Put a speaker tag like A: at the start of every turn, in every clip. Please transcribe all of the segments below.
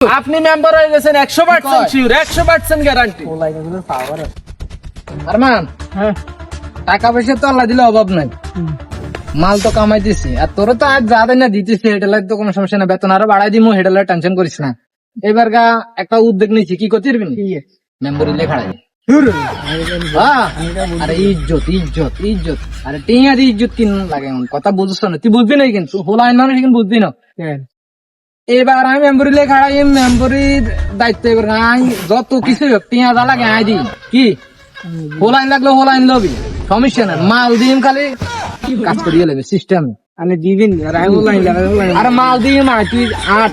A: আপনি মেম্বার হয়ে গেছেন 100% শিওর, 100% গ্যারান্টি। আরমান,
B: হ্যাঁ
A: টাকা পয়সা তো আল্লাহ দিলে অভাব নাই, মাল তো কামাই দিছি, আর তোর তো আজ যা দেয় না দিতেছি, হেডেলার তো কোনো সমস্যা না, বেতন আরো বাড়াই দিমু, হেডেলার টেনশন করিস না। এবার একটা উদ্যোগ নিয়েছি, কি করতে পারবি মেম্বরি লেখাড়াই। আরে ইজ্জত ইজ্জত ইজ্জত, আরে টিয়া দি ইজ্জত কিন লাগে, কথা বুঝছ না, তুই বুঝবি না, কিন্তু হোলাইন মানুষ কিন্তু বুঝবি না। এবার আমি মেম্বরি লেখাড়াই, মেম্বরির দায়িত্ব এবার নাই, যত কিছু হোক টিয়া যা লাগে আই দি, কি হোলাইন লাগলো হোলাইন লবি, সমস্যা নাই, মাল দিম খালি কাজ করিয়ে নেবে সিস্টেম।
B: আমি দিবিন
A: আরে মাল দিয়ে মা তুই আট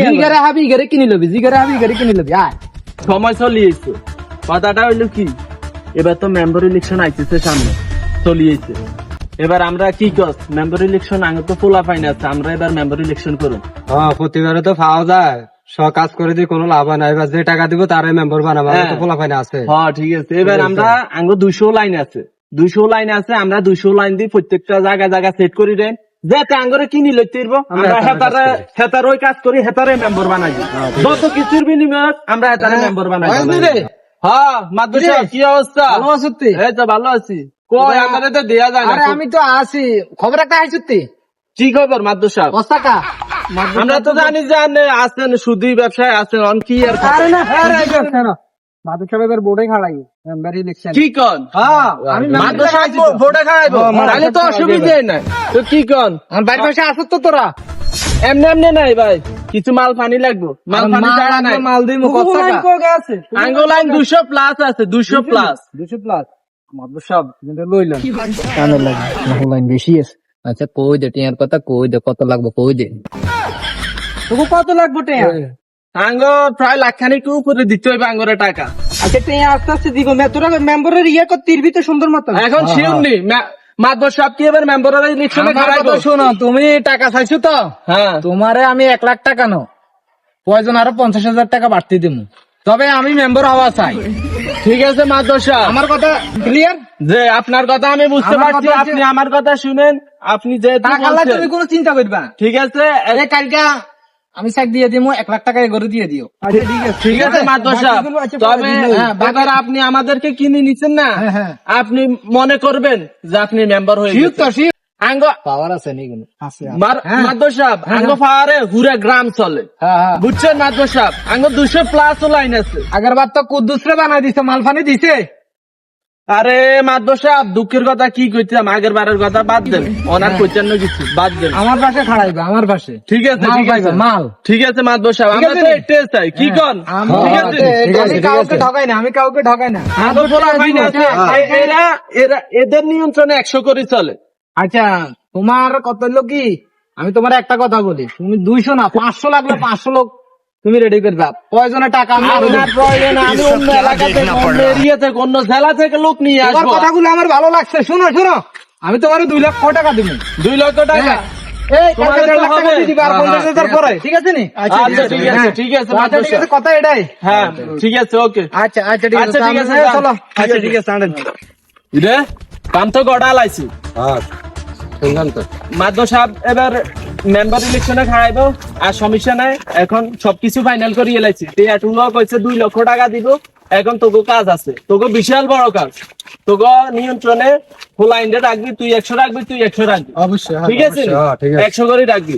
A: জিগারে হাবি গেরে কিনে লবি, জিগারে হাবি গেরে কিনে লবি। আয়
C: সময় চলিয়েছে, কথাটা হইলো কি, এবার তো মেম্বার ইলেকশন আইতেছে সামনে, চলিয়েছে। এবার আমরা কি কর মেম্বার ইলেকশন আগে তো পোলা ফাইন আছে, আমরা এবার মেম্বার ইলেকশন করুন।
B: প্রতিবারে তো পাওয়া যায়, সব কাজ করে দিয়ে কোনো লাভ নাই, এবার যে টাকা দিব তারে মেম্বার বানাবো, তো পোলা ফাইন আছে।
C: হ্যাঁ ঠিক আছে, এবার আমরা আঙ্গো 200 লাইন আছে, 200 লাইন আছে, আমরা 200 লাইন দিয়ে প্রত্যেকটা জায়গা সেট করি দেন, যাতে আঙ্গরে কিনি লইতে পারবো, আমরা হেতার ওই কাজ করি, হেতারে মেম্বার বানাই দিই, যত কিছুর বিনিময়ে আমরা হেতারে মেম্বার বানাই দিই। হ্যাঁ মাদু সাহেব, কি অবস্থা?
A: ভালো আছো তুই?
C: এই তো ভালো আছি। কই আমাদের তো দেয়া যায় না।
A: আরে আমি তো আছি, খবর একটা আইছি তুই,
C: কি খবর মাদু সাহেব?
A: অস্তাকা
C: আমরা তো জানি যে আপনি আছেন সুদি ব্যবসায় আছেন, অন কি আর
A: আরে না মাদু সাহেব এবার বোর্ডে খাড়াই মেম্বার ইলেকশন।
C: কি কন?
A: হ্যাঁ আমি
C: মাদু সাহেব ভোটে খাইবো, তাহলে তো অসুবিধা নাই। তো কি কন?
A: আমার বাড়ির পাশে আসো তো তোরা,
C: এমনি এমনি নাই ভাই, কিছু মাল পানি লাগবো, মাল পানি ছাড়া নাই।
A: মাল দিমু কত টাকা আছে?
C: আঙ্গো লাইন 200 প্লাস আছে, 200 প্লাস।
A: 200 প্লাস মাদু সাহেব কিন্তু লইলাম কানে লাগে, লাইন বেশি আছে। আচ্ছা কই দে টিয়ার কথা, কই দে কত লাগবে, কই দে তোকে কত লাগবে টিয়া?
C: আঙ্গো প্রায় লাখখানিক উপরে দিতে হইবে আঙ্গরে টাকা।
A: আচ্ছা টিয়া আস্তে আস্তে দিব, তোরা মেম্বারের ইয়ে করতে দিবি তো সুন্দর মতো।
C: এখন শিওর নি মাদবর সাহেব কি এবার মেম্বারের ইলেকশনে খারাইবো?
A: শোনো, তুমি টাকা চাইছো তো,
C: হ্যাঁ
A: তোমারে আমি 1 লাখ টাকা নো, প্রয়োজন আরো 50,000 টাকা বাড়তি দিব, তবে আমি মেম্বার হওয়া চাই।
C: ঠিক আছে মাদবর সাহেব,
A: আমার কথা ক্লিয়ার?
C: যে আপনার কথা আমি বুঝতে
A: আমার
C: পারছি,
A: কথা
C: আপনি আমার কথা শুনেন, আপনি যে
A: টাকা লাগবে তুমি কোনো চিন্তা করবা না।
C: ঠিক আছে
A: এই কালকে আমি চেক দিয়ে দিব, 1 লাখ টাকা গরু দিয়ে দিও।
C: ঠিক আছে মাদবর সাহেব, তবে এবার আপনি আমাদেরকে কিনে নিচ্ছেন না, আপনি মনে করবেন যে আপনি মেম্বার হয়ে গেছেন। আঙ্গ
A: পাওয়ার আছে নি কোনো
C: মাদবর সাহেব, আঙ্গ পাহাড়ে হুরা গ্রাম চলে, বুঝছেন মাদবর সাহেব, আঙ্গ 200 প্লাস লাইন আছে।
A: আগের বার তো কুদ্দুসরে বানাই দিছে, মালফানি দিছে।
C: আরে মাদবর সাহেব, দুঃখের কথা কি কইতাম, আগের বারের কথা বাদ দেন, ওনার পৈচান্ন কিছু বাদ দেন,
A: আমার পাশে খাড়াইবে, আমার পাশে।
C: ঠিক আছে
A: মাল
C: ঠিক আছে
A: পাইবে, মাল।
C: ঠিক আছে মাদবর সাহেব, আমরা তো একটাই চাই, কি কন? ঠিক আছে
A: আমি কাউকে ঠকাই না, আমি কাউকে ঠকাই না।
C: আঙ্গ পোলা ফাইন আছে, এদের নিয়ন্ত্রণে 100 করে চলে।
A: আচ্ছা তোমার কত লোক কি, আমি তোমার একটা কথা বলি, তুমি 200 না 500 লাগলে 500 লোক তুমি রেডি করবা, প্রয়োজনে টাকা আমি আরো
C: আপনার
A: দেব।
C: প্রয়োজনে আমি অন্য এলাকা থেকে, অন্য এরিয়া থেকে, অন্য জেলা থেকে লোক নিয়ে
A: তোমার
C: আসবো।
A: কথাগুলো আমার ভালো লাগছে, শোনো শোনো, আমি তোমার 2 লক্ষ টাকা দিব।
C: 2 লক্ষ টাকা
A: এই
C: তোমাদের তো হবে।
A: দিবা, আর 50,000 পরে, ঠিক আছে নি?
C: আচ্ছা ঠিক আছে ঠিক আছে
A: আচ্ছা
C: মাদবর
A: ঠিক আছে,
C: সাহেব,
A: কথা এটাই।
C: হ্যাঁ ঠিক আছে ওকে।
A: আচ্ছা আচ্ছা ঠিক আছে,
C: আচ্ছা ঠিক আছে,
A: চলো।
C: আচ্ছা ঠিক আছে আনেন রে, কাম তো গড়া লাইছি।
A: শুনলাম তো।
C: মাদবর সাহেব এবার মেম্বার ইলেকশনে খাড়াইবো, আর সমস্যা নাই, এখন সবকিছু ফাইনাল করে এলাইছি। টিয়া কইছে 2 লক্ষ টাকা দিব, এখন তোকে কাজ আছে, তোকে বিশাল বড় কাজ, তোকে নিয়ন্ত্রণে খোলা ইন্ডে রাখবি, তুই 100 রাখবি, তুই 100 রাখবি,
B: অবশ্যই
C: ঠিক আছে 100 করে রাখবি।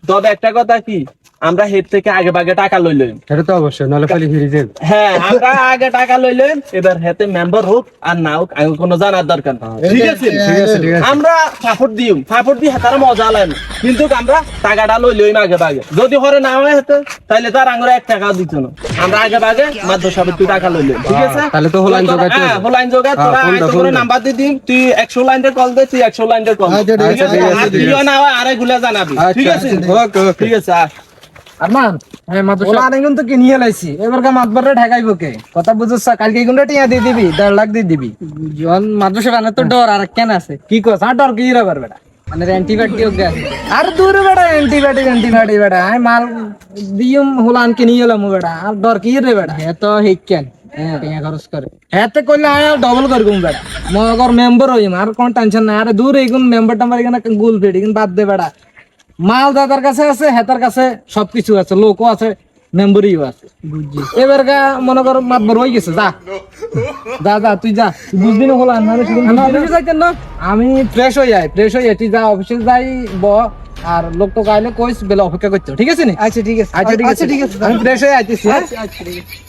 C: তবে একটা কথা কি, আমরা হেড থেকে আগে ভাগে টাকা লইলেন,
B: এটা তো অবশ্যই, নাহলে খালি ফিরে যান।
C: হ্যাঁ আমরা আগে টাকা লইলেন, এবার হেতে মেম্বার হোক আর না হোক আগে কোনো জানার দরকার না, ঠিক আছে? আমরা সাপোর্ট দিয়ে হেতারা মজা আলাম, কিন্তু আমরা টাকাটা লইলই আগে ভাগে, যদি হরে না হয় হেতে তাহলে তার আঙ্গুরে 1 টাকা দিত না, আমরা আগে ভাগে মাদ্রাসা সাহেব তুই টাকা লইলেন, ঠিক আছে?
B: তাহলে তো হোলাইন জোগাড় করতে হবে।
C: হোলাইন জোগাড় তোরা আইতো করে নাম্বার দিয়ে দিম, তুই 100 লাইনে কল দে, তুই 100 লাইনে কল, ঠিক আছে? আর তুইও না হয় আরে গুলা জানাবি, ঠিক আছে? ঠিক আছে
A: আরমান, ওলা আরেগুন তো কিনিয়ে লাইছি, এবারকার মাতবারে ঢাকাইবো কে? কথা বুঝছ? কালকে এগুনটা টিয়া দিয়ে দিবি, 1.5 লাখ দিয়ে দিবি।
B: জন মাদ্রাসা বানার তো ডর আর কেন আছে?
A: কি কস? আর ডর কি রে বেটা?
B: মানে অ্যান্টিবায়োটিক আছে।
A: আর দূর বেটা, অ্যান্টিবায়োটিক বেটা, আমি মাল দিয়ম হোলান কিনিয়ে এলাম বেটা, আর ডর কি রে বেটা?
B: এ তো হেকেন টিয়া খরচ করে,
A: এতে করলে আমি ডবল করগুম বেটা, মগর মেম্বার হইম, আর কোন টেনশন নাই। আরে দূর এগুন মেম্বার টাম্বার এখানে গুল ফেট, এগুন বাদ দে বেটা, মাল দাদার কাছে আছে, হেতার কাছে সবকিছু আছে, লোকও আছে, মেম্বরিও আছে। এবার গা মনে কর মাতবর হয়ে গেছে, যা যা যা তুই যা, তুই বুঝবি না হলো আমি ফ্রেশ হয়ে যাই, তুই যা অফিসে যাই ব, আর লোক তো গাইলে কইস বেলা অপেক্ষা করতে, ঠিক আছে নি?
D: আচ্ছা ঠিক আছে,
A: আচ্ছা ঠিক আছে, আমি ফ্রেশ হয়ে আইতেছি, হ্যাঁ?
D: আচ্ছা ঠিক আছে।